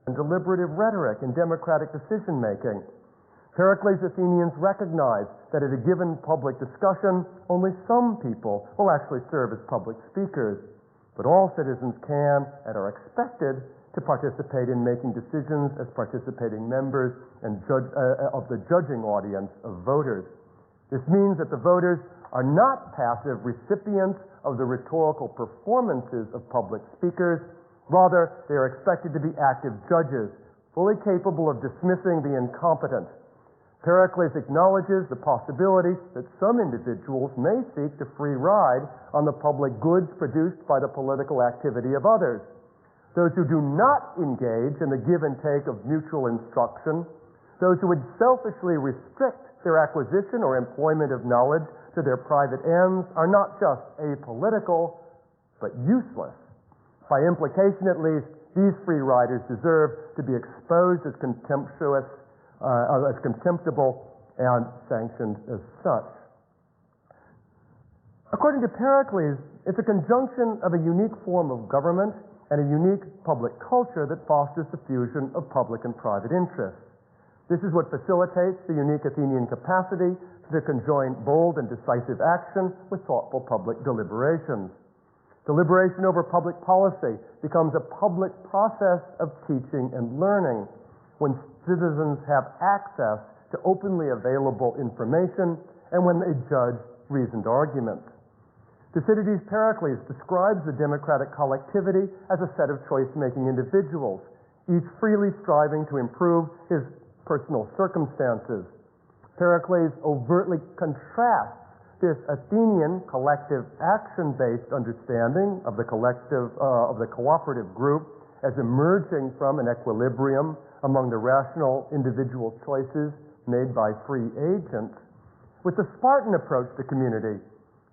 and deliberative rhetoric in democratic decision-making. Pericles' Athenians recognized that at a given public discussion, only some people will actually serve as public speakers, but all citizens can and are expected to participate in making decisions as participating members and of the judging audience of voters. This means that the voters are not passive recipients of the rhetorical performances of public speakers. Rather, they are expected to be active judges, fully capable of dismissing the incompetent. Pericles acknowledges the possibility that some individuals may seek to free ride on the public goods produced by the political activity of others. Those who do not engage in the give and take of mutual instruction, those who would selfishly restrict their acquisition or employment of knowledge to their private ends, are not just apolitical, but useless. By implication, at least, these free riders deserve to be exposed as contemptible and sanctioned as such. According to Pericles, it's a conjunction of a unique form of government and a unique public culture that fosters the fusion of public and private interests. This is what facilitates the unique Athenian capacity to conjoin bold and decisive action with thoughtful public deliberations. Deliberation over public policy becomes a public process of teaching and learning when citizens have access to openly available information and when they judge reasoned arguments. Thucydides' Pericles describes the democratic collectivity as a set of choice-making individuals, each freely striving to improve his personal circumstances. Pericles overtly contrasts this Athenian collective action-based understanding of the cooperative group as emerging from an equilibrium among the rational individual choices made by free agents with the Spartan approach to community.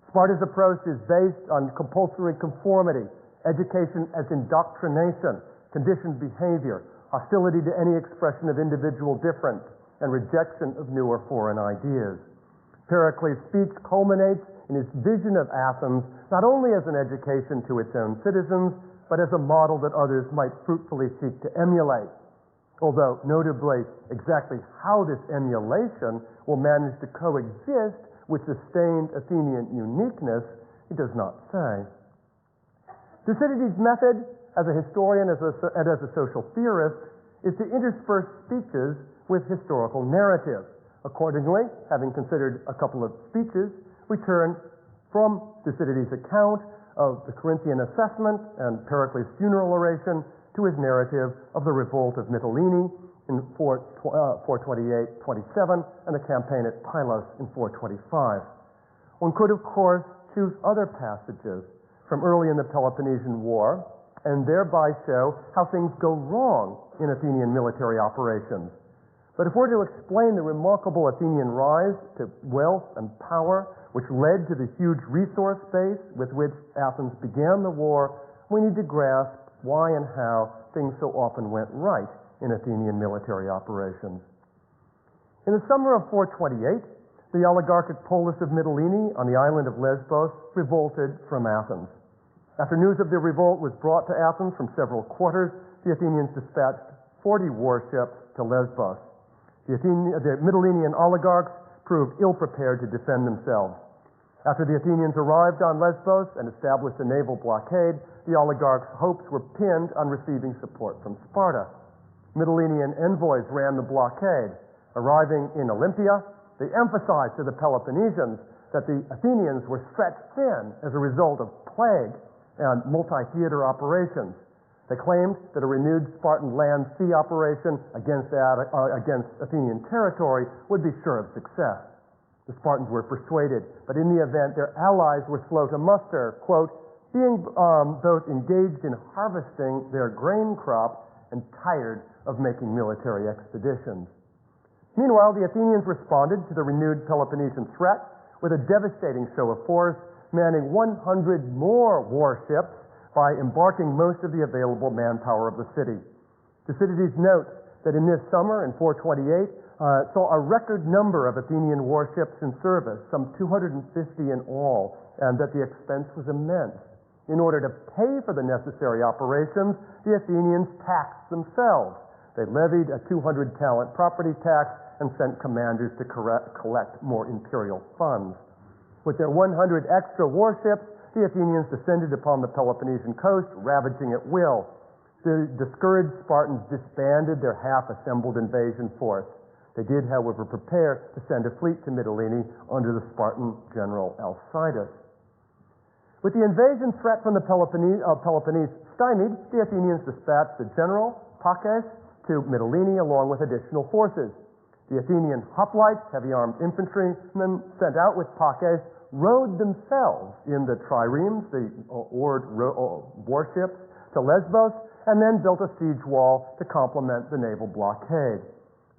Sparta's approach is based on compulsory conformity, education as indoctrination, conditioned behavior, hostility to any expression of individual difference, and rejection of new or foreign ideas. Pericles' speech culminates in his vision of Athens not only as an education to its own citizens, but as a model that others might fruitfully seek to emulate. Although, notably, exactly how this emulation will manage to coexist with sustained Athenian uniqueness, he does not say. Thucydides' method as a historian and as a social theorist is to intersperse speeches with historical narrative. Accordingly, having considered a couple of speeches, we turn from Thucydides' account of the Corinthian assessment and Pericles' funeral oration to his narrative of the revolt of Mytilene in 428-27 and the campaign at Pylos in 425. One could, of course, choose other passages from early in the Peloponnesian War and thereby show how things go wrong in Athenian military operations. But if we're to explain the remarkable Athenian rise to wealth and power, which led to the huge resource base with which Athens began the war, we need to grasp why and how things so often went right in Athenian military operations. In the summer of 428, the oligarchic polis of Mytilene on the island of Lesbos revolted from Athens. After news of the revolt was brought to Athens from several quarters, the Athenians dispatched 40 warships to Lesbos. The Mytilenean oligarchs proved ill-prepared to defend themselves. After the Athenians arrived on Lesbos and established a naval blockade, the oligarchs' hopes were pinned on receiving support from Sparta. Mytilenean envoys ran the blockade. Arriving in Olympia, they emphasized to the Peloponnesians that the Athenians were stretched thin as a result of plague and multi-theater operations. They claimed that a renewed Spartan land-sea operation against Athenian territory would be sure of success. The Spartans were persuaded, but in the event their allies were slow to muster, quote, being both engaged in harvesting their grain crop and tired of making military expeditions. Meanwhile, the Athenians responded to the renewed Peloponnesian threat with a devastating show of force, manning 100 more warships by embarking most of the available manpower of the city. Thucydides notes that in this summer, in 428, saw a record number of Athenian warships in service, some 250 in all, and that the expense was immense. In order to pay for the necessary operations, the Athenians taxed themselves. They levied a 200-talent property tax and sent commanders to collect more imperial funds. With their 100 extra warships, the Athenians descended upon the Peloponnesian coast, ravaging at will. The discouraged Spartans disbanded their half-assembled invasion force. They did, however, prepare to send a fleet to Mytilene under the Spartan general Alcidas. With the invasion threat from the Peloponnese stymied, the Athenians dispatched the general, Paches, to Mytilene along with additional forces. The Athenian hoplites, heavy-armed infantrymen sent out with Paches, rowed themselves in the triremes, the oared warships, to Lesbos, and then built a siege wall to complement the naval blockade.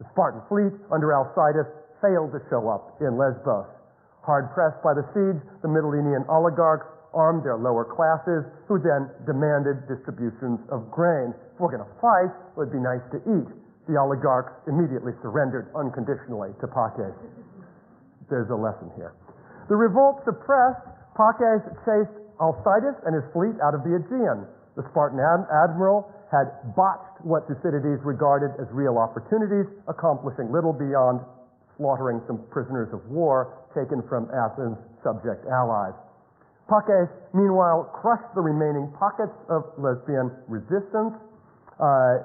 The Spartan fleet under Alcidas failed to show up in Lesbos. Hard pressed by the siege, the Mytilenean oligarchs armed their lower classes, who then demanded distributions of grain. If we're going to fight, it would be nice to eat. The oligarchs immediately surrendered unconditionally to Paches. There's a lesson here. The revolt suppressed, Paches chased Alcidas and his fleet out of the Aegean. The Spartan admiral had botched what Thucydides regarded as real opportunities, accomplishing little beyond slaughtering some prisoners of war taken from Athens' subject allies. Paches, meanwhile, crushed the remaining pockets of lesbian resistance.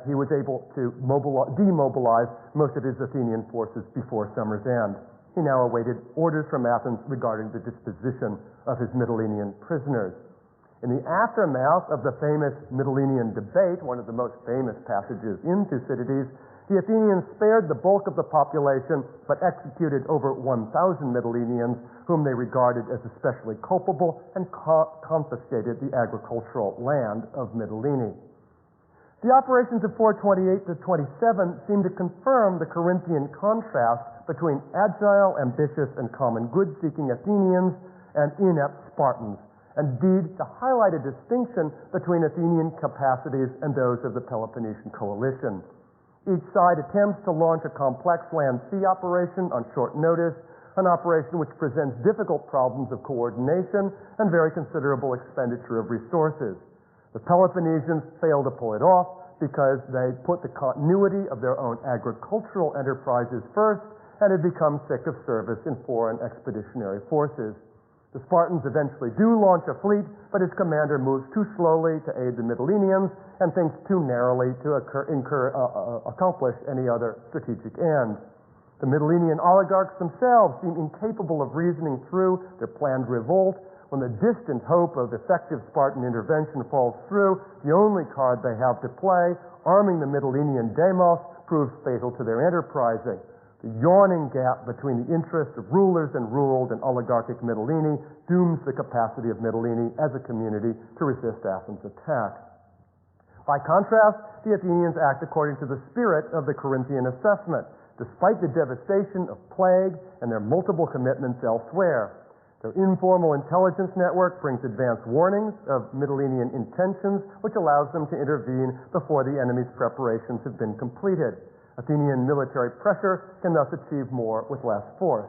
He was able to demobilize most of his Athenian forces before summer's end. He now awaited orders from Athens regarding the disposition of his Mytilenean prisoners. In the aftermath of the famous Mytilenean debate, one of the most famous passages in Thucydides, the Athenians spared the bulk of the population, but executed over 1,000 Mytileneans, whom they regarded as especially culpable, and confiscated the agricultural land of Mytilene. The operations of 428 to 27 seem to confirm the Corinthian contrast between agile, ambitious, and common good-seeking Athenians and inept Spartans, and indeed to highlight a distinction between Athenian capacities and those of the Peloponnesian coalition. Each side attempts to launch a complex land-sea operation on short notice, an operation which presents difficult problems of coordination and very considerable expenditure of resources. The Peloponnesians fail to pull it off because they put the continuity of their own agricultural enterprises first and had become sick of service in foreign expeditionary forces. The Spartans eventually do launch a fleet, but its commander moves too slowly to aid the Mytileneans and thinks too narrowly to accomplish any other strategic ends. The Mytilenean oligarchs themselves seem incapable of reasoning through their planned revolt. When the distant hope of effective Spartan intervention falls through, the only card they have to play, arming the Mytilenean demos, proves fatal to their enterprising. The yawning gap between the interests of rulers and ruled and oligarchic Mytilene dooms the capacity of Mytilene as a community to resist Athens' attack. By contrast, the Athenians act according to the spirit of the Corinthian assessment, despite the devastation of plague and their multiple commitments elsewhere. Their informal intelligence network brings advance warnings of Mytilenean intentions, which allows them to intervene before the enemy's preparations have been completed. Athenian military pressure can thus achieve more with less force.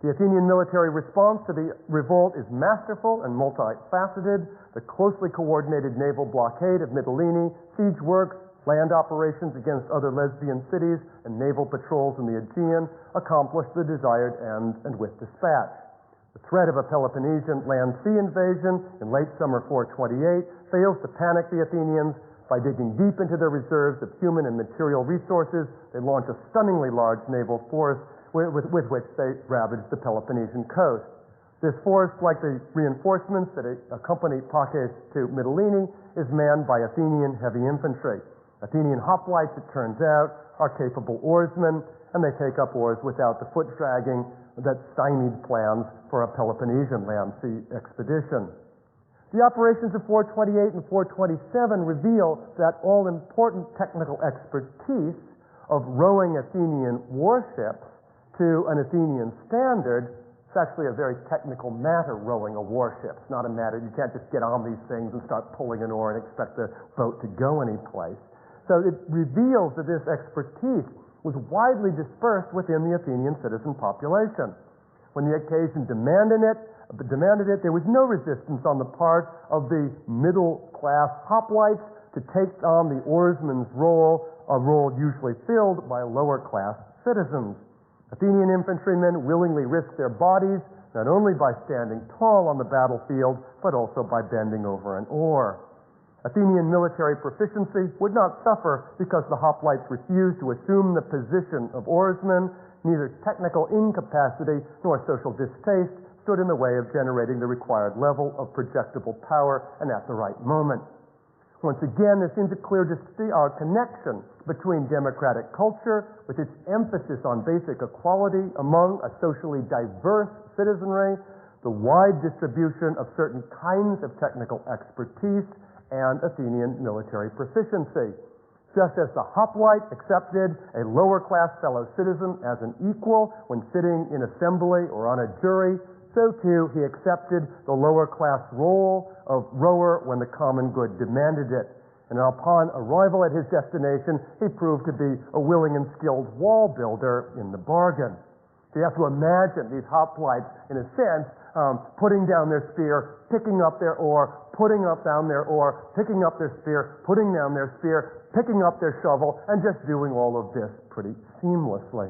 The Athenian military response to the revolt is masterful and multifaceted. The closely coordinated naval blockade of Mytilene, siege works, land operations against other lesbian cities, and naval patrols in the Aegean accomplish the desired end and with dispatch. The threat of a Peloponnesian land-sea invasion in late summer 428 fails to panic the Athenians. By digging deep into their reserves of human and material resources, they launch a stunningly large naval force with which they ravage the Peloponnesian coast. This force, like the reinforcements that accompany Paches to Mytilene, is manned by Athenian heavy infantry. Athenian hoplites, it turns out, are capable oarsmen, and they take up oars without the foot dragging that stymied plans for a Peloponnesian land-sea expedition. The operations of 428 and 427 reveal that all-important technical expertise of rowing Athenian warships to an Athenian standard. It's actually a very technical matter, rowing a warship. It's not a matter, you can't just get on these things and start pulling an oar and expect the boat to go anyplace. So it reveals that this expertise was widely dispersed within the Athenian citizen population. When the occasion demanded it, there was no resistance on the part of the middle-class hoplites to take on the oarsman's role, a role usually filled by lower-class citizens. Athenian infantrymen willingly risked their bodies, not only by standing tall on the battlefield, but also by bending over an oar. Athenian military proficiency would not suffer because the hoplites refused to assume the position of oarsmen. Neither technical incapacity nor social distaste stood in the way of generating the required level of projectable power and at the right moment. Once again, there seems a clear connection between democratic culture, with its emphasis on basic equality among a socially diverse citizenry, the wide distribution of certain kinds of technical expertise, and Athenian military proficiency. Just as the hoplite accepted a lower-class fellow citizen as an equal when sitting in assembly or on a jury, so too he accepted the lower-class role of rower when the common good demanded it. And upon arrival at his destination, he proved to be a willing and skilled wall builder in the bargain. So you have to imagine these hoplites, in a sense, putting down their spear, picking up their oar, putting down their oar, picking up their spear, putting down their spear, picking up their shovel, and just doing all of this pretty seamlessly.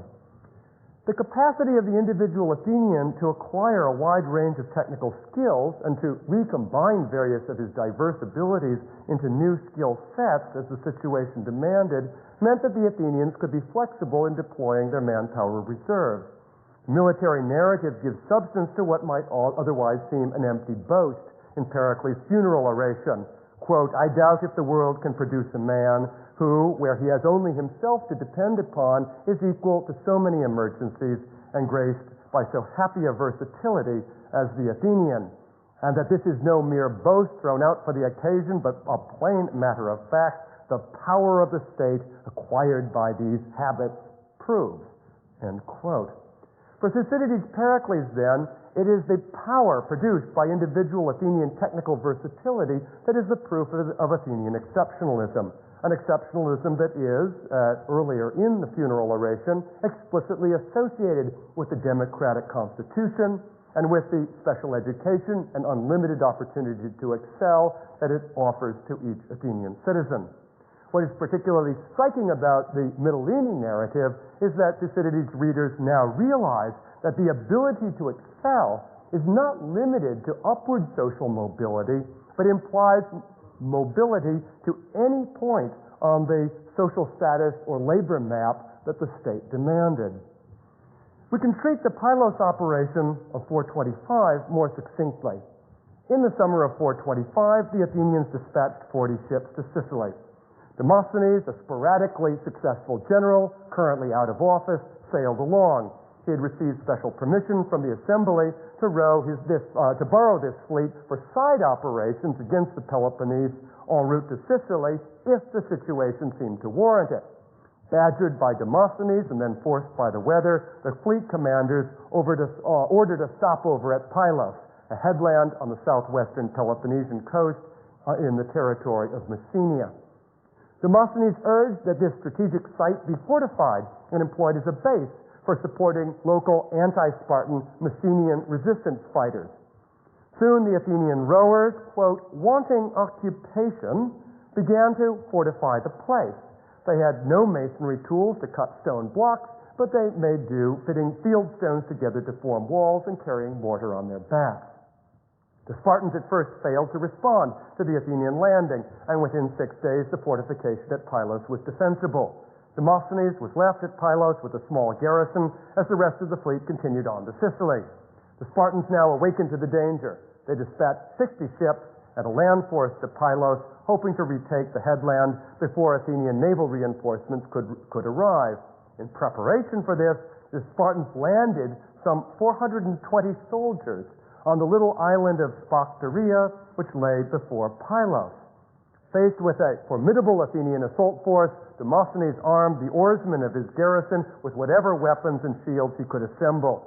The capacity of the individual Athenian to acquire a wide range of technical skills and to recombine various of his diverse abilities into new skill sets as the situation demanded meant that the Athenians could be flexible in deploying their manpower reserves. Military narrative gives substance to what might otherwise seem an empty boast in Pericles' funeral oration. Quote, "I doubt if the world can produce a man who, where he has only himself to depend upon, is equal to so many emergencies and graced by so happy a versatility as the Athenian, and that this is no mere boast thrown out for the occasion, but a plain matter of fact, the power of the state acquired by these habits proves." End quote. For Thucydides' Pericles, then, it is the power produced by individual Athenian technical versatility that is the proof of Athenian exceptionalism, an exceptionalism that is, earlier in the funeral oration, explicitly associated with the democratic constitution and with the special education and unlimited opportunity to excel that it offers to each Athenian citizen. What is particularly striking about the Mytilene narrative is that Thucydides' readers now realize that the ability to excel is not limited to upward social mobility, but implies mobility to any point on the social status or labor map that the state demanded. We can treat the Pylos operation of 425 more succinctly. In the summer of 425, the Athenians dispatched 40 ships to Sicily. Demosthenes, a sporadically successful general, currently out of office, sailed along. He had received special permission from the assembly to borrow this fleet for side operations against the Peloponnese en route to Sicily if the situation seemed to warrant it. Badgered by Demosthenes and then forced by the weather, the fleet commanders ordered a stopover at Pylos, a headland on the southwestern Peloponnesian coast in the territory of Messenia. Demosthenes urged that this strategic site be fortified and employed as a base for supporting local anti-Spartan Messenian resistance fighters. Soon the Athenian rowers, quote, "wanting occupation," began to fortify the place. They had no masonry tools to cut stone blocks, but they made do fitting field stones together to form walls and carrying mortar on their backs. The Spartans at first failed to respond to the Athenian landing, and within 6 days the fortification at Pylos was defensible. Demosthenes was left at Pylos with a small garrison as the rest of the fleet continued on to Sicily. The Spartans now awakened to the danger. They dispatched 60 ships and a land force to Pylos, hoping to retake the headland before Athenian naval reinforcements could arrive. In preparation for this, the Spartans landed some 420 soldiers on the little island of Sphacteria, which lay before Pylos. Faced with a formidable Athenian assault force, Demosthenes armed the oarsmen of his garrison with whatever weapons and shields he could assemble.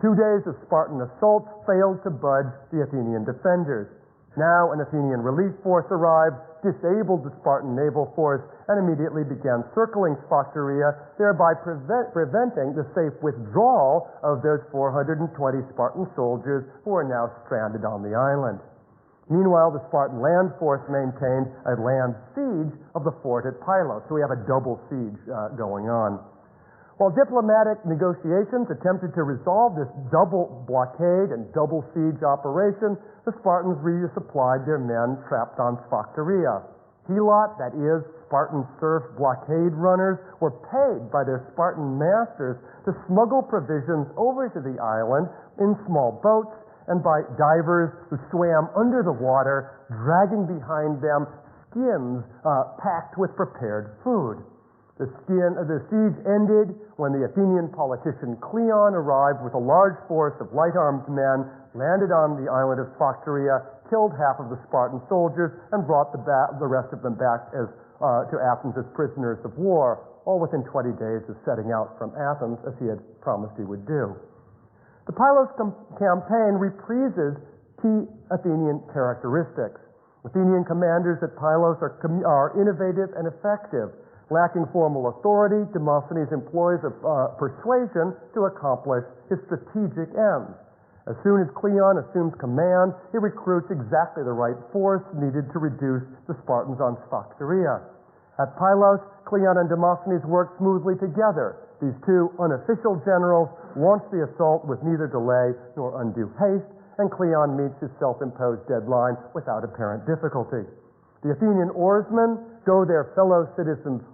2 days of Spartan assaults failed to budge the Athenian defenders. Now an Athenian relief force arrived, disabled the Spartan naval force, and immediately began circling Sphacteria, thereby preventing the safe withdrawal of those 420 Spartan soldiers who are now stranded on the island. Meanwhile, the Spartan land force maintained a land siege of the fort at Pylos, so we have a double siege going on. While diplomatic negotiations attempted to resolve this double blockade and double siege operation, the Spartans resupplied their men trapped on Sphacteria. Helot, that is, Spartan serf blockade runners, were paid by their Spartan masters to smuggle provisions over to the island in small boats and by divers who swam under the water, dragging behind them skins packed with prepared food. The siege ended when the Athenian politician Cleon arrived with a large force of light-armed men, landed on the island of Sphacteria, killed half of the Spartan soldiers, and brought the rest of them back to Athens as prisoners of war, all within 20 days of setting out from Athens, as he had promised he would do. The Pylos campaign reprises key Athenian characteristics. Athenian commanders at Pylos are innovative and effective. Lacking formal authority, Demosthenes employs persuasion to accomplish his strategic ends. As soon as Cleon assumes command, he recruits exactly the right force needed to reduce the Spartans on Sphacteria. At Pylos, Cleon and Demosthenes work smoothly together. These two unofficial generals launch the assault with neither delay nor undue haste, and Cleon meets his self-imposed deadline without apparent difficulty. The Athenian oarsmen go their fellow citizen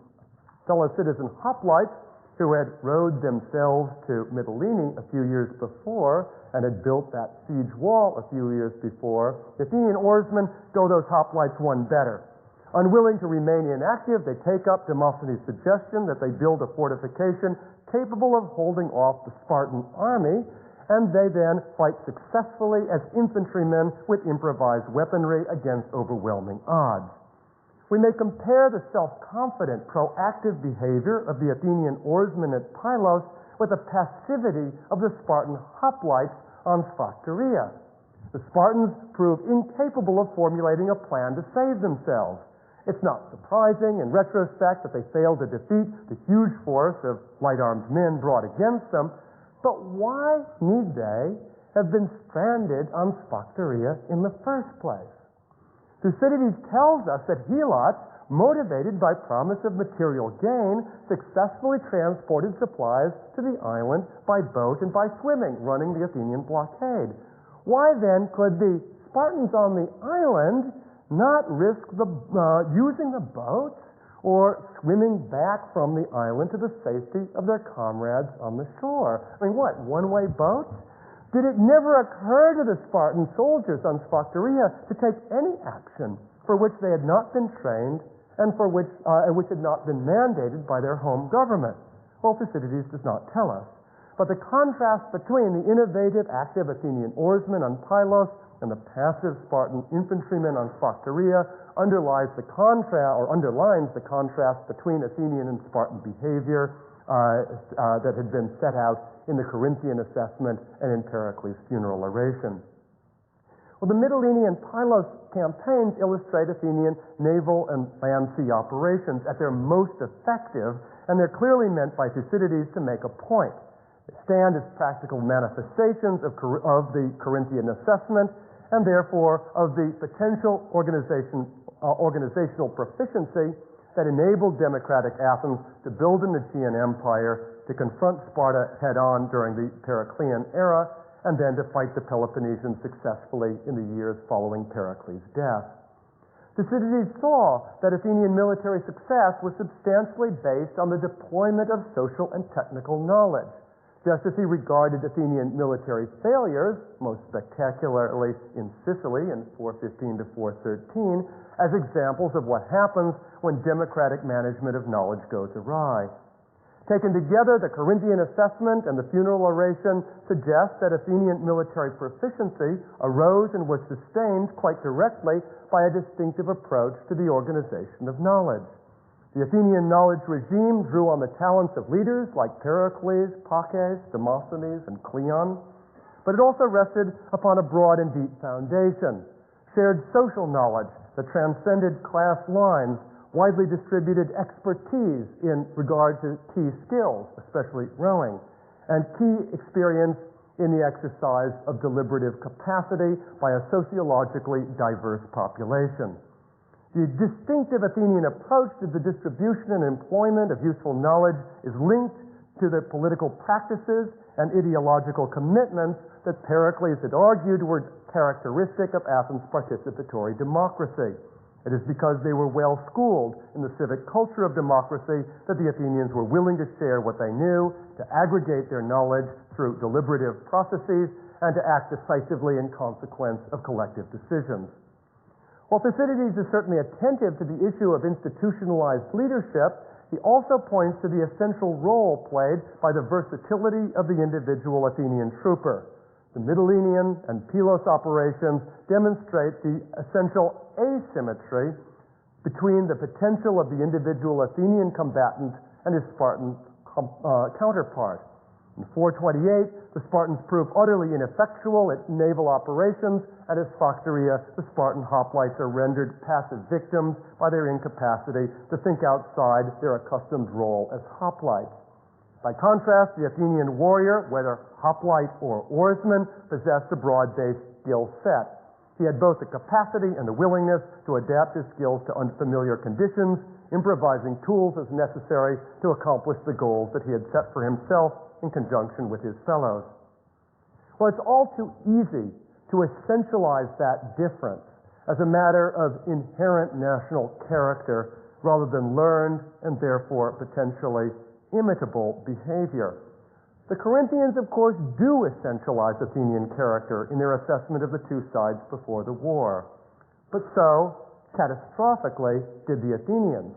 hoplites, who had rowed themselves to Mytilene a few years before and had built that siege wall a few years before. The Athenian oarsmen go those hoplites one better. Unwilling to remain inactive, they take up Demosthenes' suggestion that they build a fortification capable of holding off the Spartan army, and they then fight successfully as infantrymen with improvised weaponry against overwhelming odds. We may compare the self-confident, proactive behavior of the Athenian oarsmen at Pylos with the passivity of the Spartan hoplites on Sphacteria. The Spartans prove incapable of formulating a plan to save themselves. It's not surprising, in retrospect, that they failed to defeat the huge force of light-armed men brought against them, but why need they have been stranded on Sphacteria in the first place? Thucydides tells us that Helots, motivated by promise of material gain, successfully transported supplies to the island by boat and by swimming, running the Athenian blockade. Why then could the Spartans on the island not risk using the boats or swimming back from the island to the safety of their comrades on the shore? I mean, what, one-way boats? Did it never occur to the Spartan soldiers on Sphacteria to take any action for which they had not been trained and for which had not been mandated by their home government? Well, Thucydides does not tell us. But the contrast between the innovative, active Athenian oarsmen on Pylos and the passive Spartan infantrymen on Sphacteria underlines the contrast between Athenian and Spartan behavior that had been set out in the Corinthian assessment and in Pericles' funeral oration. Well, the Mytilene and Pylos campaigns illustrate Athenian naval and land sea operations at their most effective, and they're clearly meant by Thucydides to make a point. They stand as practical manifestations of the Corinthian assessment, and therefore of the potential organizational proficiency that enabled democratic Athens to build an Aegean empire, to confront Sparta head-on during the Periclean era, and then to fight the Peloponnesians successfully in the years following Pericles' death. Thucydides saw that Athenian military success was substantially based on the deployment of social and technical knowledge, just as he regarded Athenian military failures, most spectacularly in Sicily in 415 to 413, as examples of what happens when democratic management of knowledge goes awry. Taken together, the Corinthian assessment and the funeral oration suggest that Athenian military proficiency arose and was sustained quite directly by a distinctive approach to the organization of knowledge. The Athenian knowledge regime drew on the talents of leaders like Pericles, Paches, Demosthenes, and Cleon, but it also rested upon a broad and deep foundation. shared social knowledge that transcended class lines, widely distributed expertise in regard to key skills, especially rowing, and key experience in the exercise of deliberative capacity by a sociologically diverse population. The distinctive Athenian approach to the distribution and employment of useful knowledge is linked to the political practices and ideological commitments that Pericles had argued were characteristic of Athens' participatory democracy. It is because they were well schooled in the civic culture of democracy that the Athenians were willing to share what they knew, to aggregate their knowledge through deliberative processes, and to act decisively in consequence of collective decisions. While Thucydides is certainly attentive to the issue of institutionalized leadership, he also points to the essential role played by the versatility of the individual Athenian trooper. The Mytilenean and Pylos operations demonstrate the essential asymmetry between the potential of the individual Athenian combatant and his Spartan counterpart. In 428, the Spartans proved utterly ineffectual at naval operations, and at Sphacteria, the Spartan hoplites are rendered passive victims by their incapacity to think outside their accustomed role as hoplites. By contrast, the Athenian warrior, whether hoplite or oarsman, possessed a broad-based skill set. He had both the capacity and the willingness to adapt his skills to unfamiliar conditions, improvising tools as necessary to accomplish the goals that he had set for himself in conjunction with his fellows. Well, it's all too easy to essentialize that difference as a matter of inherent national character rather than learned and therefore potentially imitable behavior. The Corinthians, of course, do essentialize Athenian character in their assessment of the two sides before the war. But so, catastrophically, did the Athenians.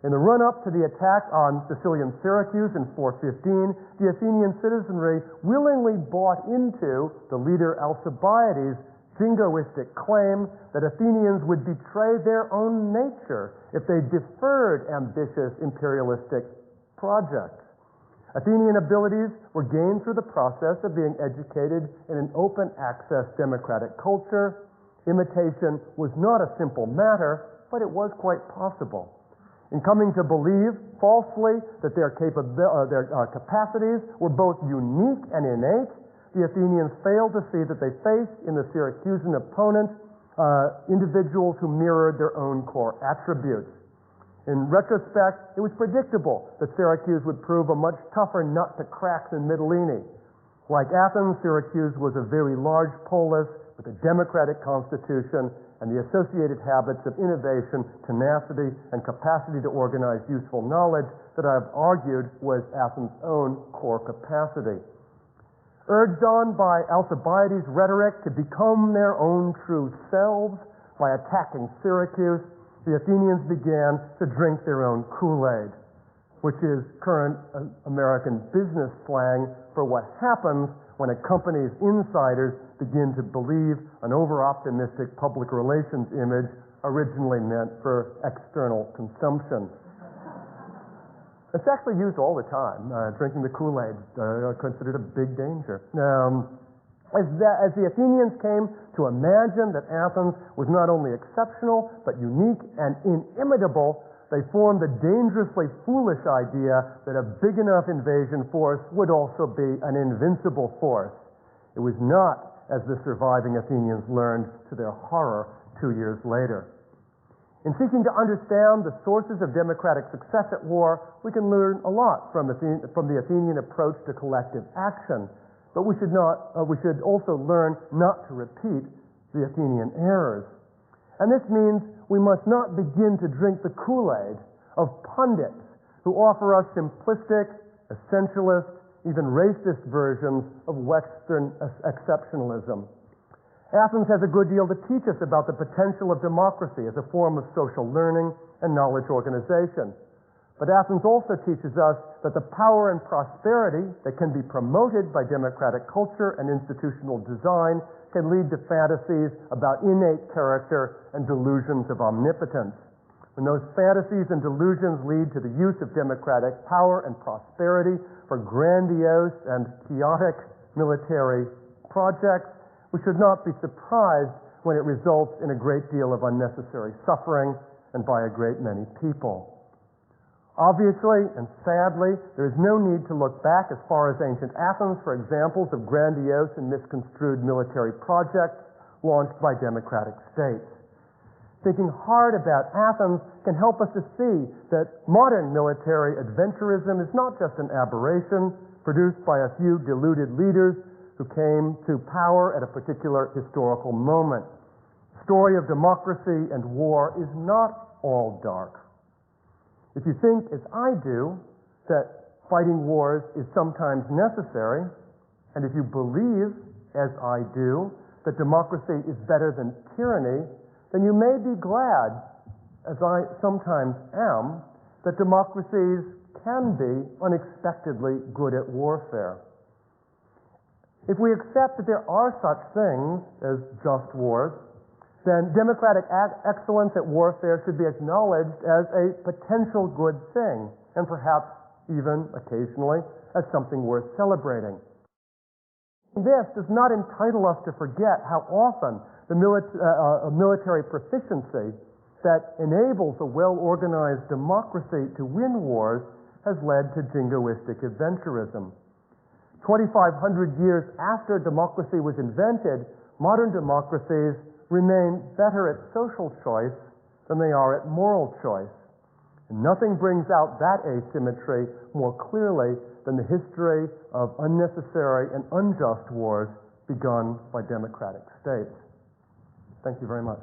In the run-up to the attack on Sicilian Syracuse in 415, the Athenian citizenry willingly bought into the leader Alcibiades' jingoistic claim that Athenians would betray their own nature if they deferred ambitious imperialistic projects. Athenian abilities were gained through the process of being educated in an open-access democratic culture. Imitation was not a simple matter, but it was quite possible. In coming to believe falsely that their capacities were both unique and innate, the Athenians failed to see that they faced in the Syracusan opponent individuals who mirrored their own core attributes. In retrospect, it was predictable that Syracuse would prove a much tougher nut to crack than Mytilene. Like Athens, Syracuse was a very large polis with a democratic constitution and the associated habits of innovation, tenacity, and capacity to organize useful knowledge that I've argued was Athens' own core capacity. Urged on by Alcibiades' rhetoric to become their own true selves by attacking Syracuse, the Athenians began to drink their own Kool-Aid, which is current American business slang for what happens when a company's insiders begin to believe an over-optimistic public relations image originally meant for external consumption. It's actually used all the time. Drinking the Kool-Aid considered a big danger. As the Athenians came to imagine that Athens was not only exceptional, but unique and inimitable, they formed the dangerously foolish idea that a big enough invasion force would also be an invincible force. It was not, as the surviving Athenians learned to their horror 2 years later. In seeking to understand the sources of democratic success at war, we can learn a lot from the Athenian approach to collective action, but we should also learn not to repeat the Athenian errors. And this means we must not begin to drink the Kool-Aid of pundits who offer us simplistic, essentialist, even racist versions of Western exceptionalism. Athens has a good deal to teach us about the potential of democracy as a form of social learning and knowledge organization. But Athens also teaches us that the power and prosperity that can be promoted by democratic culture and institutional design can lead to fantasies about innate character and delusions of omnipotence. When those fantasies and delusions lead to the use of democratic power and prosperity for grandiose and chaotic military projects, we should not be surprised when it results in a great deal of unnecessary suffering and by a great many people. Obviously and sadly, there is no need to look back as far as ancient Athens for examples of grandiose and misconstrued military projects launched by democratic states. Thinking hard about Athens can help us to see that modern military adventurism is not just an aberration produced by a few deluded leaders who came to power at a particular historical moment. The story of democracy and war is not all dark. If you think, as I do, that fighting wars is sometimes necessary, and if you believe, as I do, that democracy is better than tyranny, then you may be glad, as I sometimes am, that democracies can be unexpectedly good at warfare. If we accept that there are such things as just wars, then democratic excellence at warfare should be acknowledged as a potential good thing, and perhaps even occasionally as something worth celebrating. This does not entitle us to forget how often the military proficiency that enables a well-organized democracy to win wars has led to jingoistic adventurism. 2,500 years after democracy was invented, modern democracies remain better at social choice than they are at moral choice. And nothing brings out that asymmetry more clearly than the history of unnecessary and unjust wars begun by democratic states. Thank you very much.